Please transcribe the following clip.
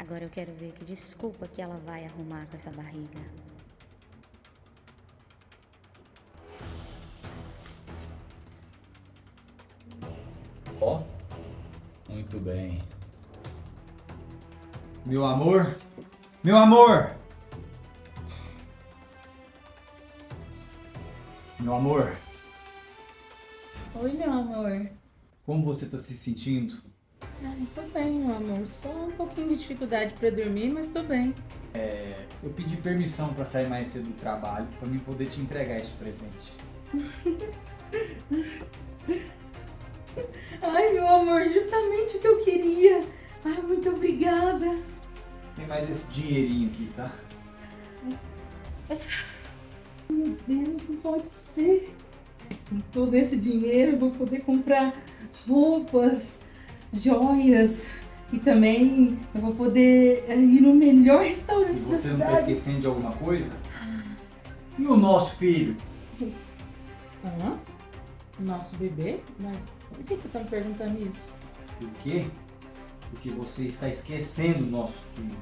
Agora eu quero ver que desculpa que ela vai arrumar com essa barriga. Ó, muito bem. Meu amor! Meu amor! Meu amor, Oi, meu amor. como você tá se sentindo? Ai, tô bem, meu amor. Só um pouquinho de dificuldade pra dormir, mas tô bem. Eu pedi permissão pra sair mais cedo do trabalho pra mim poder te entregar esse presente. Ai, meu amor, justamente o que eu queria. Ai, muito obrigada. Tem mais esse dinheirinho aqui, tá? Meu Deus, não pode ser. Com todo esse dinheiro eu vou poder comprar roupas, joias e também eu vou poder ir no melhor E restaurante da você não tá cidade. esquecendo de alguma coisa? E o nosso filho? Hã? Nosso bebê? Mas por que você tá me perguntando isso? O quê? Porque você está esquecendo o nosso filho.